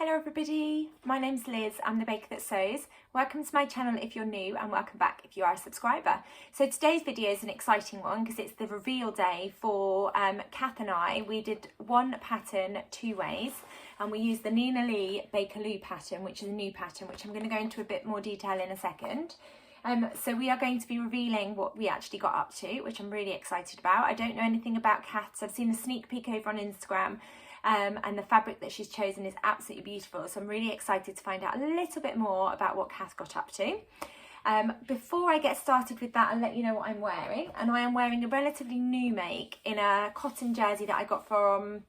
Hello everybody, my name's Liz, I'm the baker that sews. Welcome to my channel if you're new and welcome back if you are a subscriber. So today's video is an exciting one because it's the reveal day for Kath and I. We did one pattern two ways and we used the Nina Lee Bakerloo pattern, which is a new pattern, which I'm going to go into a bit more detail in a second. So we are going to be revealing what we actually got up to, which I'm really excited about. I don't know anything about Kath, so I've seen a sneak peek over on Instagram. And the fabric that she's chosen is absolutely beautiful, so I'm really excited to find out a little bit more about what Kath got up to. Before I get started with that, I'll let you know what I'm wearing, and I am wearing a relatively new make in a cotton jersey that I got from,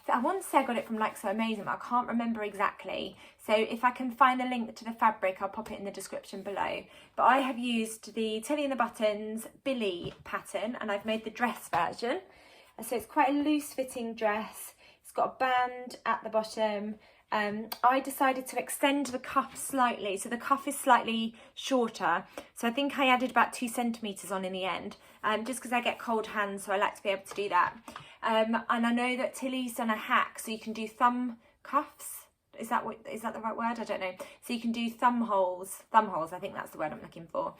I want to say I got it from Like So Amazing, but I can't remember exactly. So if I can find the link to the fabric, I'll pop it in the description below. But I have used the Tilly and the Buttons Billy pattern, and I've made the dress version. So it's quite a loose fitting dress. It's got a band at the bottom. I decided to extend the cuff slightly, so the cuff is slightly shorter. So I think I added about 2 centimetres on in the end, just because I get cold hands, so I like to be able to do that. And I know that Tilly's done a hack, so you can do thumb cuffs. Is that the right word? I don't know. So you can do thumb holes, I think that's the word I'm looking for.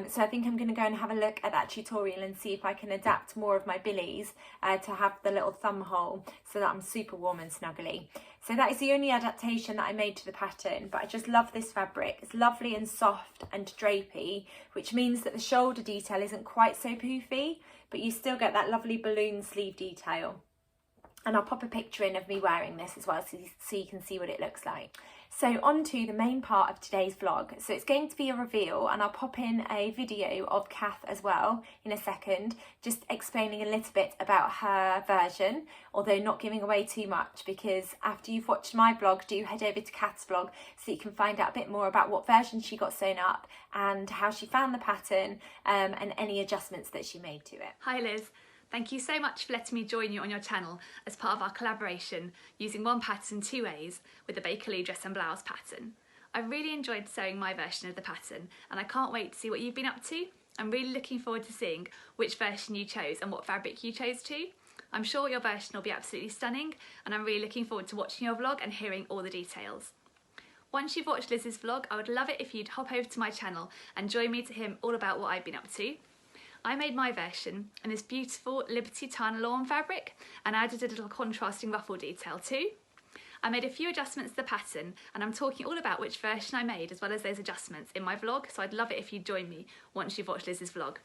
So I think I'm going to go and have a look at that tutorial and see if I can adapt more of my billies to have the little thumb hole so that I'm super warm and snuggly. So that is the only adaptation that I made to the pattern, but I just love this fabric. It's lovely and soft and drapey, which means that the shoulder detail isn't quite so poofy, but you still get that lovely balloon sleeve detail. And I'll pop a picture in of me wearing this as well so you can see what it looks like. So on to the main part of today's vlog. So it's going to be a reveal, and I'll pop in a video of Kath as well in a second, just explaining a little bit about her version, although not giving away too much, because after you've watched my vlog, do head over to Kath's vlog so you can find out a bit more about what version she got sewn up and how she found the pattern and any adjustments that she made to it. Hi Liz. Thank you so much for letting me join you on your channel as part of our collaboration using one pattern two ways with the Bakerloo dress and blouse pattern. I really enjoyed sewing my version of the pattern and I can't wait to see what you've been up to. I'm really looking forward to seeing which version you chose and what fabric you chose too. I'm sure your version will be absolutely stunning and I'm really looking forward to watching your vlog and hearing all the details. Once you've watched Liz's vlog, I would love it if you'd hop over to my channel and join me to hear all about what I've been up to. I made my version in this beautiful Liberty Tan lawn fabric and added a little contrasting ruffle detail too. I made a few adjustments to the pattern and I'm talking all about which version I made as well as those adjustments in my vlog, so I'd love it if you'd join me once you've watched Liz's vlog.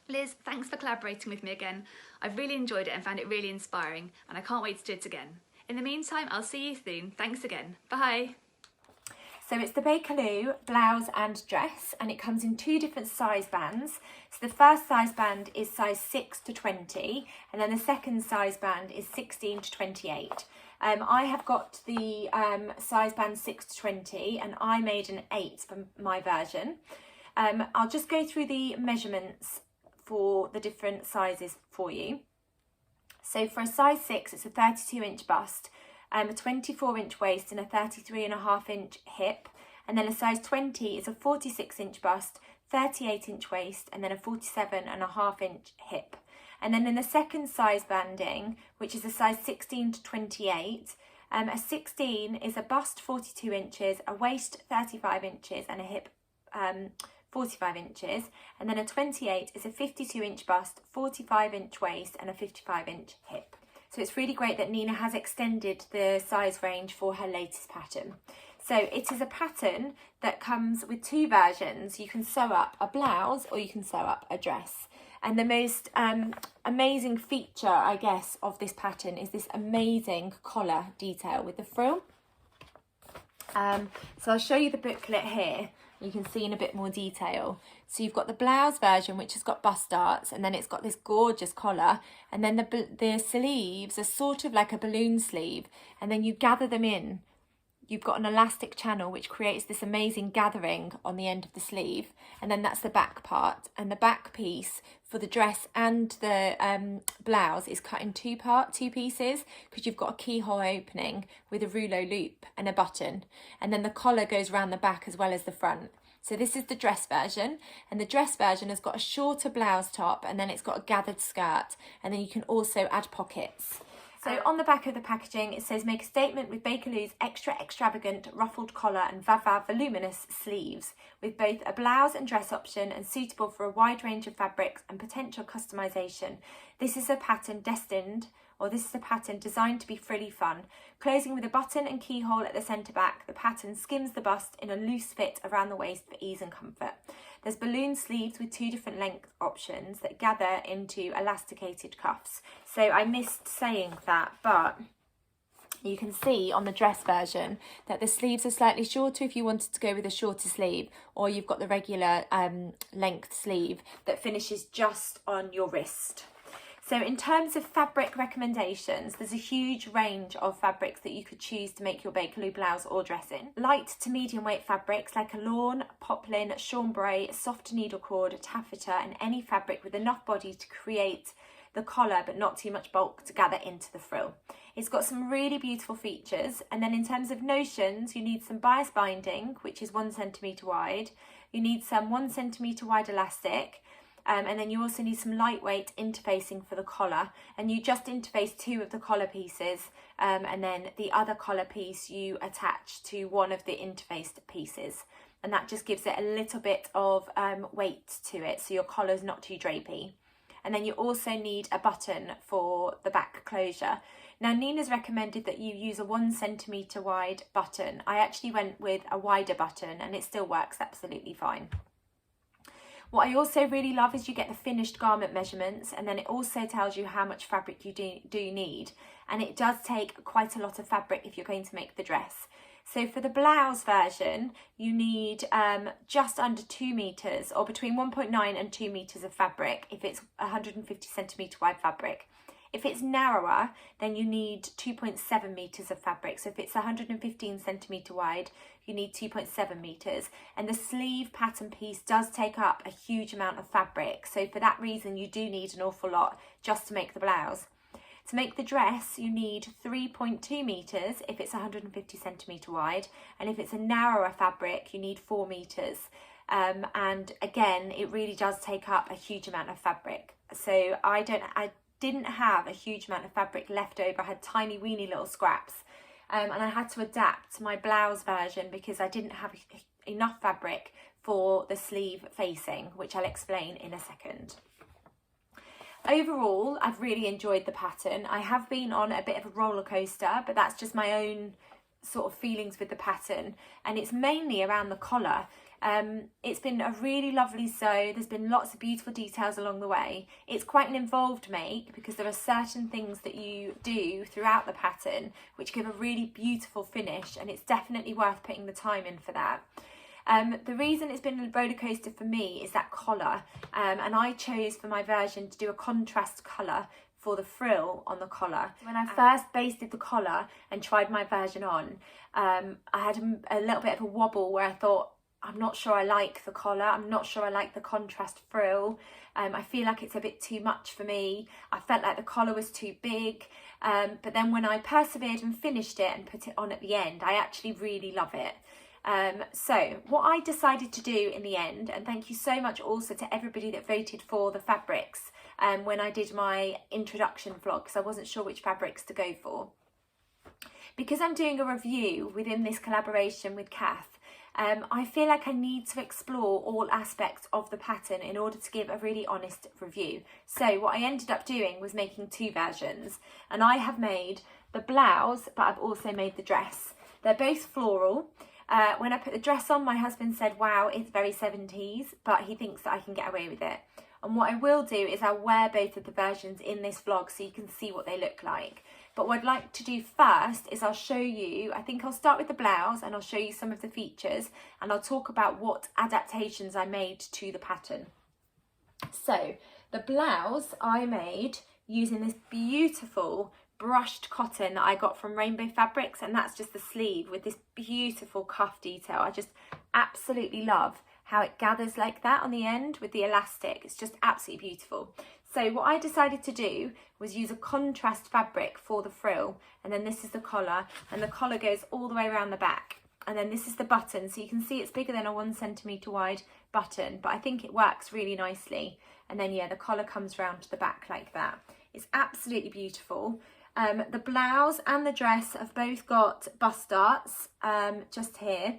Liz, thanks for collaborating with me again. I've really enjoyed it and found it really inspiring and I can't wait to do it again. In the meantime, I'll see you soon. Thanks again. Bye. So it's the Bakerloo blouse and dress, and it comes in 2 different size bands. So the first size band is size 6 to 20, and then the second size band is 16 to 28. I have got the size band 6 to 20, and I made an 8 for my version. I'll just go through the measurements for the different sizes for you. So for a size 6, it's a 32-inch bust, a 24-inch waist and a 33.5-inch hip, and then a size 20 is a 46-inch bust, 38-inch waist, and then a 47.5-inch hip. And then in the second size banding, which is a size 16 to 28, a 16 is a bust 42 inches, a waist 35 inches, and a hip 45 inches, and then a 28 is a 52-inch bust, 45-inch waist, and a 55-inch hip. So it's really great that Nina has extended the size range for her latest pattern. So it is a pattern that comes with 2 versions. You can sew up a blouse or you can sew up a dress. And the most amazing feature, I guess, of this pattern is this amazing collar detail with the frill. So I'll show you the booklet here. You can see in a bit more detail. So you've got the blouse version, which has got bust darts, and then it's got this gorgeous collar, and then the sleeves are sort of like a balloon sleeve, and then you gather them in. You've got an elastic channel which creates this amazing gathering on the end of the sleeve, and then that's the back part, and the back piece for the dress and the blouse is cut in two pieces, because you've got a keyhole opening with a rouleau loop and a button, and then the collar goes around the back as well as the front. So this is the dress version, and the dress version has got a shorter blouse top, and then it's got a gathered skirt, and then you can also add pockets. So on the back of the packaging it says, make a statement with Bakerloo's extra extravagant ruffled collar and voluminous sleeves, with both a blouse and dress option and suitable for a wide range of fabrics and potential customization. This is a pattern designed to be frilly fun. Closing with a button and keyhole at the centre back, the pattern skims the bust in a loose fit around the waist for ease and comfort. There's balloon sleeves with 2 different length options that gather into elasticated cuffs. So I missed saying that, but you can see on the dress version that the sleeves are slightly shorter if you wanted to go with a shorter sleeve, or you've got the regular length sleeve that finishes just on your wrist. So in terms of fabric recommendations, there's a huge range of fabrics that you could choose to make your Bakerloo blouse or dress in. Light to medium weight fabrics like a lawn, poplin, chambray, soft needle cord, taffeta, and any fabric with enough body to create the collar but not too much bulk to gather into the frill. It's got some really beautiful features, and then in terms of notions, you need some bias binding, which is 1 centimetre wide. You need some 1 centimetre wide elastic. And then you also need some lightweight interfacing for the collar, and you just interface 2 of the collar pieces, and then the other collar piece you attach to one of the interfaced pieces, and that just gives it a little bit of weight to it, so your collar's not too drapey. And then you also need a button for the back closure. Now Nina's recommended that you use a 1 centimetre wide button. I actually went with a wider button and it still works absolutely fine. What I also really love is you get the finished garment measurements, and then it also tells you how much fabric you do need. And it does take quite a lot of fabric if you're going to make the dress. So for the blouse version, you need just under 2 metres, or between 1.9 and 2 metres of fabric if it's 150 centimetre wide fabric. If it's narrower, then you need 2.7 metres of fabric. So if it's 115 centimetre wide, you need 2.7 metres. And the sleeve pattern piece does take up a huge amount of fabric. So for that reason, you do need an awful lot just to make the blouse. To make the dress, you need 3.2 metres if it's 150 centimetre wide. And if it's a narrower fabric, you need 4 metres. And again, it really does take up a huge amount of fabric. So I didn't have a huge amount of fabric left over. I had tiny weeny little scraps, and I had to adapt my blouse version because I didn't have enough fabric for the sleeve facing, which I'll explain in a second. Overall, I've really enjoyed the pattern. I have been on a bit of a roller coaster, but that's just my own sort of feelings with the pattern, and it's mainly around the collar. It's been a really lovely sew. There's been lots of beautiful details along the way. It's quite an involved make because there are certain things that you do throughout the pattern which give a really beautiful finish, and it's definitely worth putting the time in for that. The reason it's been a roller coaster for me is that collar, and I chose for my version to do a contrast colour for the frill on the collar. When I first basted the collar and tried my version on, I had a little bit of a wobble where I thought, I'm not sure I like the collar, I'm not sure I like the contrast frill, I feel like it's a bit too much for me, I felt like the collar was too big, but then when I persevered and finished it and put it on at the end, I actually really love it. So what I decided to do in the end, and thank you so much also to everybody that voted for the fabrics when I did my introduction vlog, because I wasn't sure which fabrics to go for. Because I'm doing a review within this collaboration with Cath, I feel like I need to explore all aspects of the pattern in order to give a really honest review. So what I ended up doing was making 2 versions, and I have made the blouse, but I've also made the dress. They're both floral. When I put the dress on, my husband said, wow, it's very 70s, but he thinks that I can get away with it. And what I will do is I'll wear both of the versions in this vlog so you can see what they look like. But what I'd like to do first is I'll show you, I think I'll start with the blouse and I'll show you some of the features, and I'll talk about what adaptations I made to the pattern. So the blouse I made using this beautiful brushed cotton that I got from Rainbow Fabrics, and that's just the sleeve with this beautiful cuff detail. I just absolutely love how it gathers like that on the end with the elastic. It's just absolutely beautiful. So what I decided to do was use a contrast fabric for the frill, and then this is the collar, and the collar goes all the way around the back, and then this is the button, so you can see it's bigger than a 1 centimetre wide button, but I think it works really nicely. And then yeah, the collar comes round to the back like that. It's absolutely beautiful. The blouse and the dress have both got bust darts just here,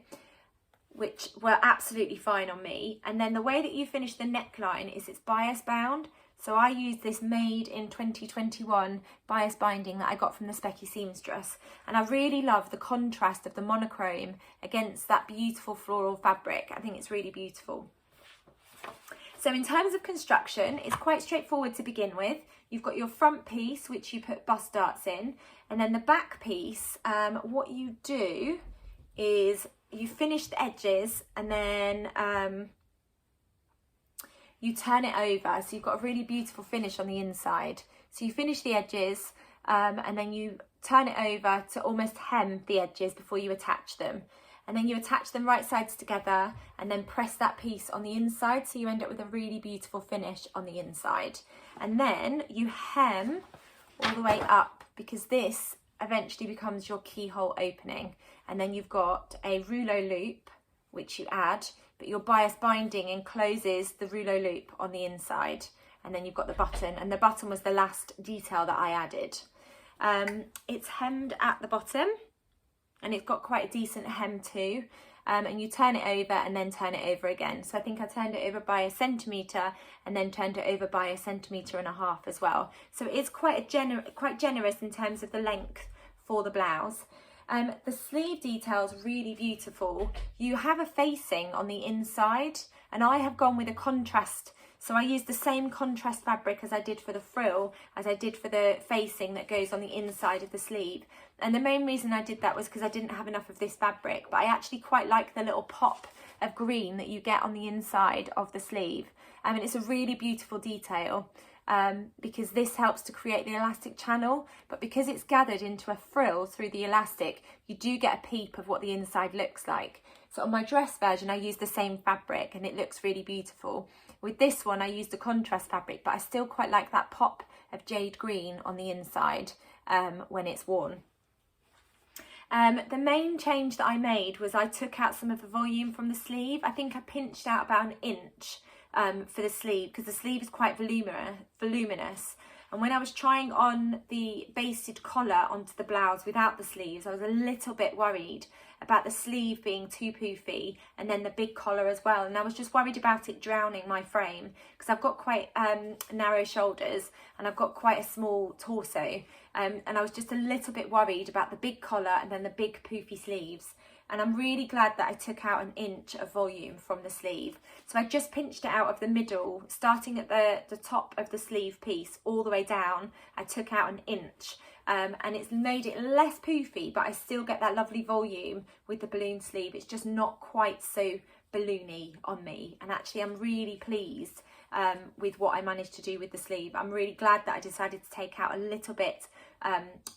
which were absolutely fine on me. And then the way that you finish the neckline is it's bias bound. So I used this made in 2021 bias binding that I got from the Specky seamstress. And I really love the contrast of the monochrome against that beautiful floral fabric. I think it's really beautiful. So in terms of construction, it's quite straightforward to begin with. You've got your front piece, which you put bust darts in. And then the back piece, what you do is you finish the edges and then you turn it over, so you've got a really beautiful finish on the inside. So you finish the edges and then you turn it over to almost hem the edges before you attach them. And then you attach them right sides together and then press that piece on the inside, so you end up with a really beautiful finish on the inside. And then you hem all the way up, because this eventually becomes your keyhole opening. And then you've got a rouleau loop, which you add, but your bias binding encloses the rouleau loop on the inside. And then you've got the button, and the button was the last detail that I added. It's hemmed at the bottom, and it's got quite a decent hem too. And you turn it over and then turn it over again. So I think I turned it over by 1 centimetre and then turned it over by 1.5 centimetres as well. So it is quite generous in terms of the length for the blouse. The sleeve detail is really beautiful. You have a facing on the inside, and I have gone with a contrast. So I used the same contrast fabric as I did for the frill, as I did for the facing that goes on the inside of the sleeve. And the main reason I did that was because I didn't have enough of this fabric, but I actually quite like the little pop of green that you get on the inside of the sleeve. And it's a really beautiful detail. Because this helps to create the elastic channel, but because it's gathered into a frill through the elastic, you do get a peep of what the inside looks like. So on my dress version, I used the same fabric and it looks really beautiful. With this one, I used a contrast fabric, but I still quite like that pop of jade green on the inside when it's worn. The main change that I made was I took out some of the volume from the sleeve. I think I pinched out about 1 inch for the sleeve, because the sleeve is quite voluminous. And when I was trying on the basted collar onto the blouse without the sleeves, I was a little bit worried about the sleeve being too poofy and then the big collar as well. And I was just worried about it drowning my frame, because I've got quite narrow shoulders and I've got quite a small torso. And I was just a little bit worried about the big collar and then the big poofy sleeves. And I'm really glad that I took out 1 inch of volume from the sleeve. So I just pinched it out of the middle, starting at the top of the sleeve piece all the way down. I took out 1 inch and it's made it less poofy, but I still get that lovely volume with the balloon sleeve. It's just not quite so balloony on me. And actually I'm really pleased with what I managed to do with the sleeve. I'm really glad that I decided to take out a little bit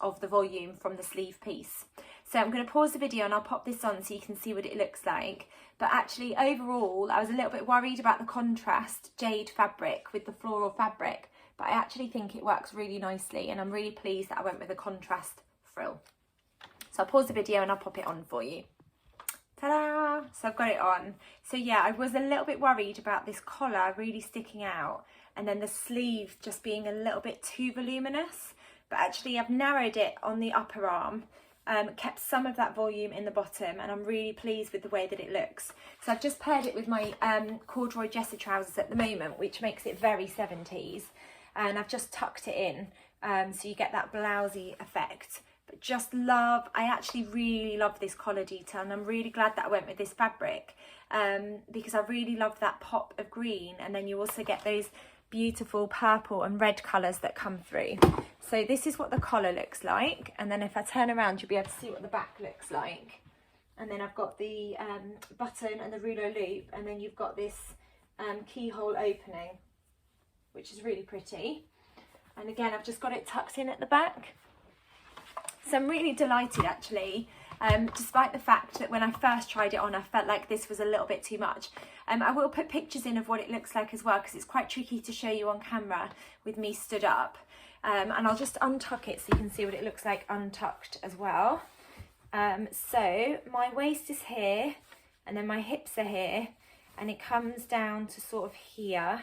of the volume from the sleeve piece. So I'm going to pause the video and I'll pop this on so you can see what it looks like. But actually overall, I was a little bit worried about the contrast jade fabric with the floral fabric, but I actually think it works really nicely, and I'm really pleased that I went with a contrast frill. So I'll pause the video and I'll pop it on for you. Ta-da! So I've got it on. So yeah, I was a little bit worried about this collar really sticking out and then the sleeve just being a little bit too voluminous, but actually I've narrowed it on the upper arm, kept some of that volume in the bottom, and I'm really pleased with the way that it looks. So I've just paired it with my corduroy Jessie trousers at the moment, which makes it very 70s, and I've just tucked it in so you get that blousey effect. But just love, I actually really love this collar detail, and I'm really glad that I went with this fabric because I really love that pop of green, and then you also get those beautiful purple and red colours that come through. So this is what the collar looks like, and then if I turn around you'll be able to see what the back looks like. And then I've got the button and the rouleau loop, and then you've got this keyhole opening, which is really pretty. And again, I've just got it tucked in at the back. So I'm really delighted actually, despite the fact that when I first tried it on I felt like this was a little bit too much. I will put pictures in of what it looks like as well, because it's quite tricky to show you on camera with me stood up. And I'll just untuck it so you can see what it looks like untucked as well. So my waist is here, and then my hips are here, and it comes down to sort of here.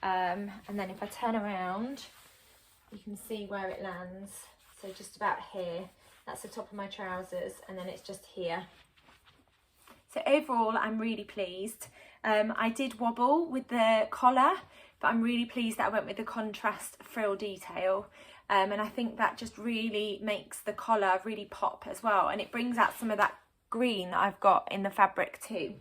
And then if I turn around, you can see where it lands. So just about here, that's the top of my trousers, and then it's just here. So overall, I'm really pleased. I did wobble with the collar, but I'm really pleased that I went with the contrast frill detail. And I think that just really makes the collar really pop as well. And it brings out some of that green that I've got in the fabric too.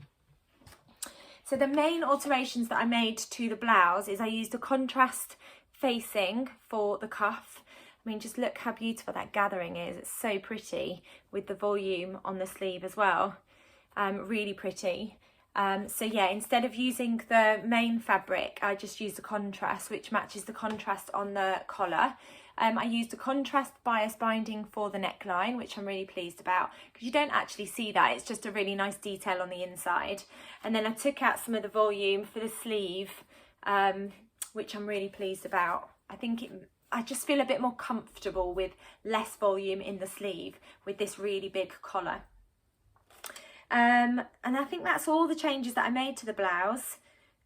So the main alterations that I made to the blouse is I used a contrast facing for the cuff. I mean, just look how beautiful that gathering is. It's so pretty with the volume on the sleeve as well. Really pretty. So yeah, instead of using the main fabric, I just used a contrast which matches the contrast on the collar. I used a contrast bias binding for the neckline, which I'm really pleased about, because you don't actually see that. It's just a really nice detail on the inside. And then I took out some of the volume for the sleeve, which I'm really pleased about. I just feel a bit more comfortable with less volume in the sleeve with this really big collar. And I think that's all the changes that I made to the blouse.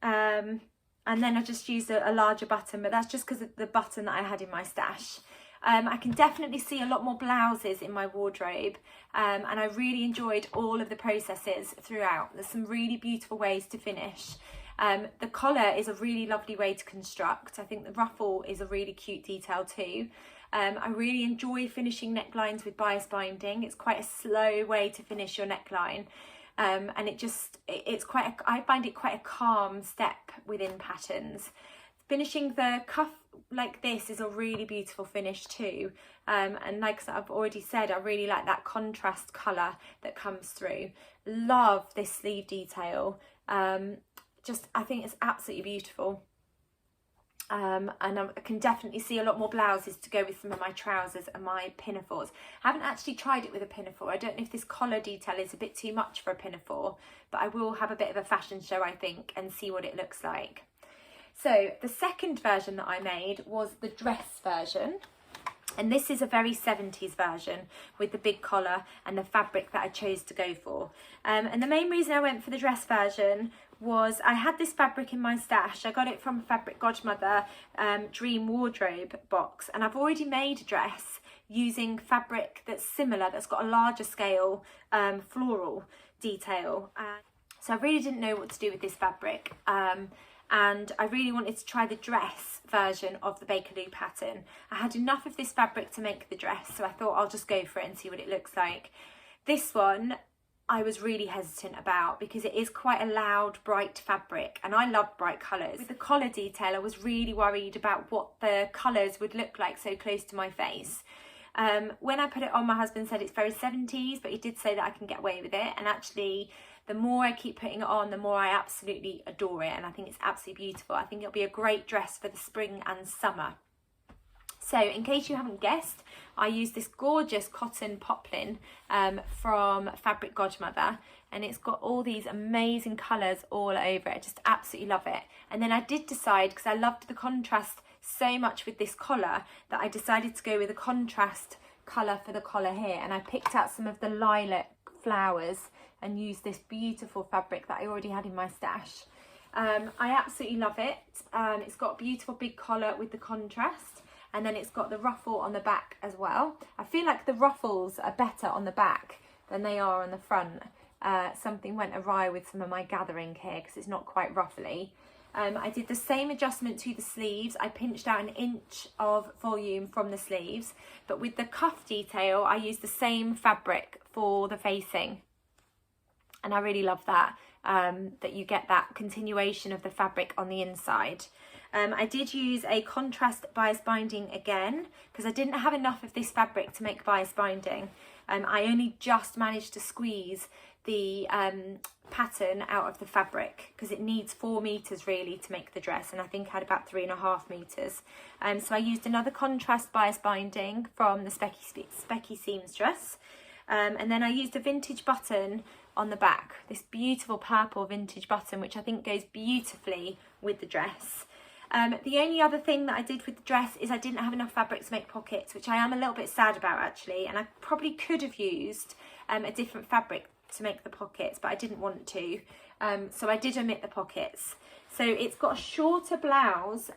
And then I just used a larger button, but that's just because of the button that I had in my stash. I can definitely see a lot more blouses in my wardrobe, and I really enjoyed all of the processes throughout. There's some really beautiful ways to finish. The collar is a really lovely way to construct. I think the ruffle is a really cute detail too. I really enjoy finishing necklines with bias binding. It's quite a slow way to finish your neckline. And I find it quite a calm step within patterns. Finishing the cuff like this is a really beautiful finish too. And like I've already said, I really like that contrast colour that comes through. Love this sleeve detail. I think it's absolutely beautiful. And I can definitely see a lot more blouses to go with some of my trousers and my pinafores. I haven't actually tried it with a pinafore. I don't know if this collar detail is a bit too much for a pinafore, but I will have a bit of a fashion show, I think, and see what it looks like. So the second version that I made was the dress version. And this is a very 70s version with the big collar and the fabric that I chose to go for. And the main reason I went for the dress version was I had this fabric in my stash. I got it from Fabric Godmother Dream Wardrobe box, and I've already made a dress using fabric that's similar, that's got a larger scale floral detail. So I really didn't know what to do with this fabric. And I really wanted to try the dress version of the Bakerloo pattern. I had enough of this fabric to make the dress, so I thought I'll just go for it and see what it looks like. This one I was really hesitant about because it is quite a loud, bright fabric, and I love bright colours. With the collar detail, I was really worried about what the colours would look like so close to my face. When I put it on, my husband said it's very 70s, but he did say that I can get away with it, and actually the more I keep putting it on, the more I absolutely adore it, and I think it's absolutely beautiful. I think it'll be a great dress for the spring and summer. So in case you haven't guessed, I used this gorgeous cotton poplin from Fabric Godmother, and it's got all these amazing colours all over it. I just absolutely love it. And then I did decide, because I loved the contrast so much with this collar, that I decided to go with a contrast colour for the collar here, and I picked out some of the lilac flowers and used this beautiful fabric that I already had in my stash. I absolutely love it. It's got a beautiful big collar with the contrast, and then it's got the ruffle on the back as well. I feel like the ruffles are better on the back than they are on the front. Something went awry with some of my gathering here because it's not quite ruffly. I did the same adjustment to the sleeves. I pinched out 1 inch of volume from the sleeves, but with the cuff detail, I used the same fabric for the facing. And I really love that, that you get that continuation of the fabric on the inside. I did use a contrast bias binding again, because I didn't have enough of this fabric to make bias binding. I only just managed to squeeze the pattern out of the fabric, because it needs 4 meters really to make the dress, and I think I had about 3.5 meters. So I used another contrast bias binding from the Specky Seamstress, and then I used a vintage button on the back, this beautiful purple vintage button, which I think goes beautifully with the dress. The only other thing that I did with the dress is I didn't have enough fabric to make pockets, which I am a little bit sad about actually, and I probably could have used a different fabric to make the pockets, but I didn't want to, so I did omit the pockets. So it's got a shorter blouse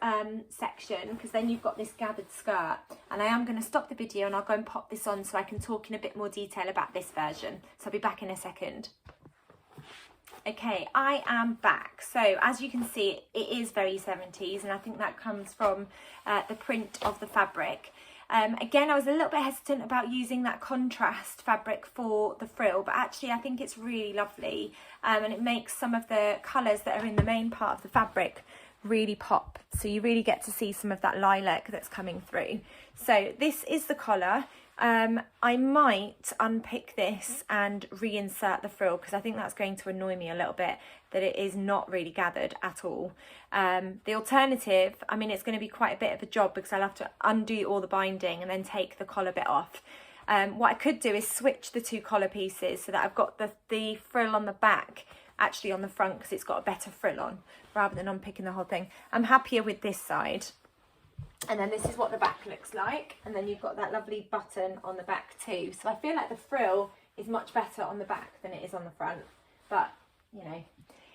section, because then you've got this gathered skirt, and I am going to stop the video and I'll go and pop this on so I can talk in a bit more detail about this version. So I'll be back in a second. Okay, I am back. So as you can see, it is very 70s, and I think that comes from the print of the fabric. Again, I was a little bit hesitant about using that contrast fabric for the frill, but actually I think it's really lovely, and it makes some of the colours that are in the main part of the fabric really pop. So you really get to see some of that lilac that's coming through. So this is the collar. I might unpick this and reinsert the frill, because I think that's going to annoy me a little bit, that it is not really gathered at all. The alternative, I mean, it's going to be quite a bit of a job, because I'll have to undo all the binding and then take the collar bit off. What I could do is switch the two collar pieces so that I've got the frill on the back actually on the front, because it's got a better frill on, rather than unpicking the whole thing. I'm happier with this side. And then this is what the back looks like, and then you've got that lovely button on the back too. So I feel like the frill is much better on the back than it is on the front, but you know,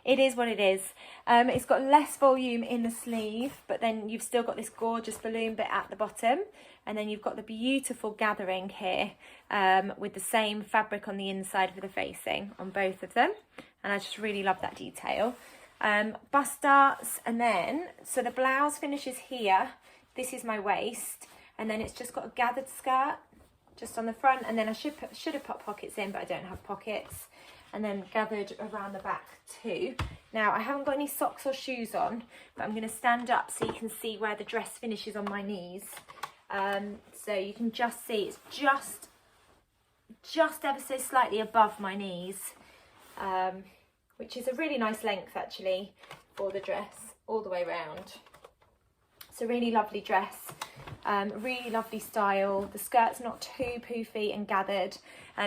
it is what it is. It's got less volume in the sleeve, but then you've still got this gorgeous balloon bit at the bottom, and then you've got the beautiful gathering here with the same fabric on the inside for the facing on both of them, and I just really love that detail. Bust darts, and then so the blouse finishes here. This is my waist, and then it's just got a gathered skirt just on the front, and then I should have put pockets in, but I don't have pockets, and then gathered around the back too. Now I haven't got any socks or shoes on, but I'm going to stand up so you can see where the dress finishes on my knees. So you can just see it's just ever so slightly above my knees, which is a really nice length actually for the dress all the way around. It's a really lovely dress, really lovely style. The skirt's not too poofy and gathered,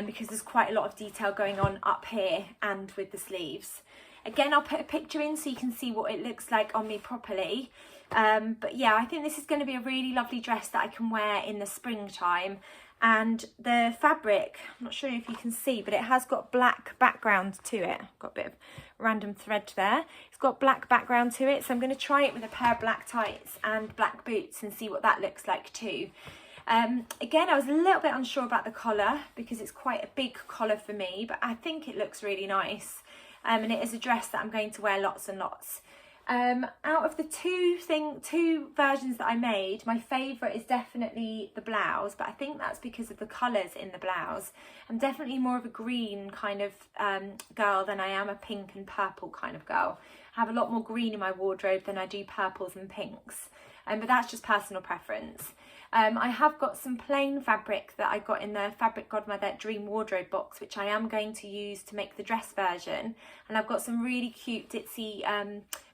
because there's quite a lot of detail going on up here and with the sleeves. Again, I'll put a picture in so you can see what it looks like on me properly. But yeah, I think this is going to be a really lovely dress that I can wear in the springtime. And the fabric, I'm not sure if you can see, but it has got black background to it. Got a bit of random thread there. It's got black background to it, so I'm going to try it with a pair of black tights and black boots and see what that looks like too. Again, I was a little bit unsure about the collar, because it's quite a big collar for me, but I think it looks really nice. And it is a dress that I'm going to wear lots and lots. Out of the two versions that I made, my favourite is definitely the blouse, but I think that's because of the colours in the blouse. I'm definitely more of a green kind of girl than I am a pink and purple kind of girl. I have a lot more green in my wardrobe than I do purples and pinks, but that's just personal preference. I have got some plain fabric that I got in the Fabric Godmother Dream Wardrobe box, which I am going to use to make the dress version, and I've got some really cute ditzy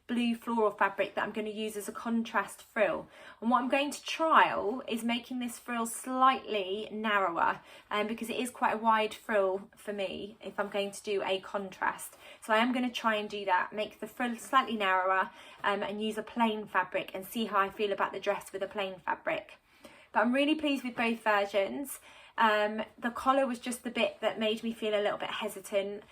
blue floral fabric that I'm going to use as a contrast frill. And what I'm going to trial is making this frill slightly narrower, because it is quite a wide frill for me if I'm going to do a contrast. So I am going to try and do that, make the frill slightly narrower, and use a plain fabric and see how I feel about the dress with a plain fabric. But I'm really pleased with both versions. The collar was just the bit that made me feel a little bit hesitant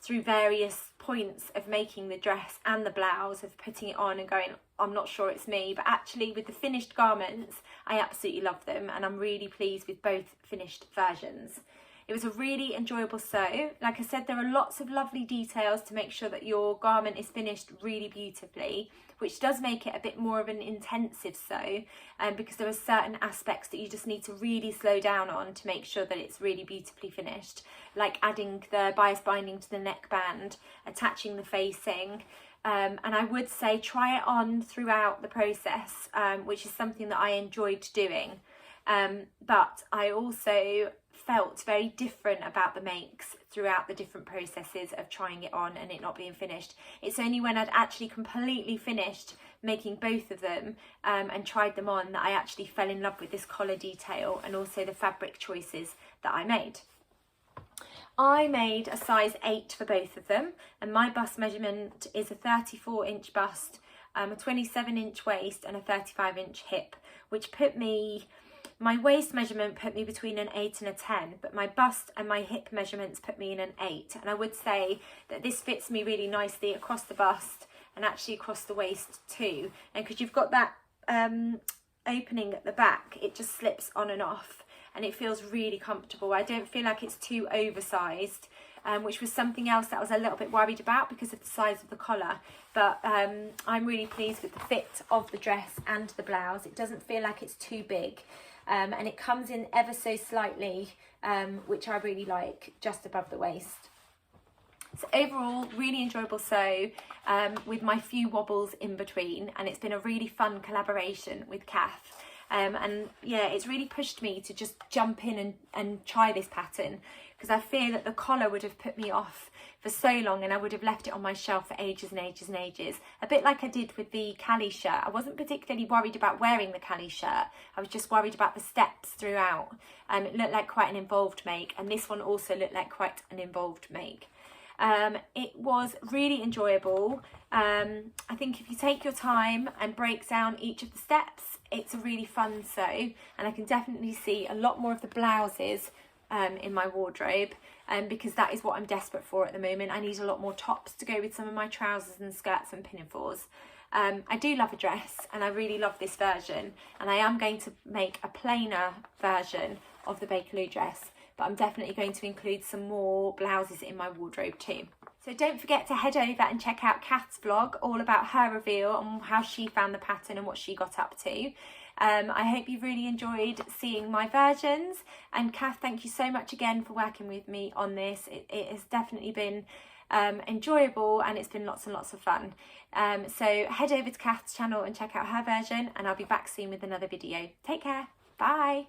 through various points of making the dress and the blouse, of putting it on and going, I'm not sure it's me. But actually with the finished garments, I absolutely love them, and I'm really pleased with both finished versions. It was a really enjoyable sew. Like I said, there are lots of lovely details to make sure that your garment is finished really beautifully, which does make it a bit more of an intensive sew, because there are certain aspects that you just need to really slow down on to make sure that it's really beautifully finished, like adding the bias binding to the neckband, attaching the facing, and I would say try it on throughout the process, which is something that I enjoyed doing. But I also felt very different about the makes throughout the different processes of trying it on and it not being finished. It's only when I'd actually completely finished making both of them and tried them on that I actually fell in love with this collar detail and also the fabric choices that I made. I made a size 8 for both of them, and my bust measurement is a 34-inch bust, a 27-inch waist and a 35-inch hip, which put me My waist measurement put me between an 8 and a 10, but my bust and my hip measurements put me in an 8. And I would say that this fits me really nicely across the bust and actually across the waist too. And because you've got that opening at the back, it just slips on and off and it feels really comfortable. I don't feel like it's too oversized, which was something else that I was a little bit worried about because of the size of the collar. But I'm really pleased with the fit of the dress and the blouse. It doesn't feel like it's too big. And it comes in ever so slightly, which I really like, just above the waist. So overall, really enjoyable sew with my few wobbles in between, and it's been a really fun collaboration with Cath. And yeah, it's really pushed me to just jump in and try this pattern, because I fear that the collar would have put me off for so long and I would have left it on my shelf for ages and ages and ages. A bit like I did with the Kalle shirt. I wasn't particularly worried about wearing the Kalle shirt. I was just worried about the steps throughout. It looked like quite an involved make, and this one also looked like quite an involved make. It was really enjoyable. I think if you take your time and break down each of the steps, it's a really fun sew, and I can definitely see a lot more of the blouses in my wardrobe, because that is what I'm desperate for at the moment. I need a lot more tops to go with some of my trousers and skirts and pinafores. I do love a dress and I really love this version, and I am going to make a plainer version of the Bakerloo dress, but I'm definitely going to include some more blouses in my wardrobe too. So don't forget to head over and check out Cath's vlog, all about her reveal and how she found the pattern and what she got up to. I hope you really enjoyed seeing my versions, and Cath, thank you so much again for working with me on this. It has definitely been enjoyable, and it's been lots and lots of fun. So head over to Cath's channel and check out her version, and I'll be back soon with another video. Take care, bye.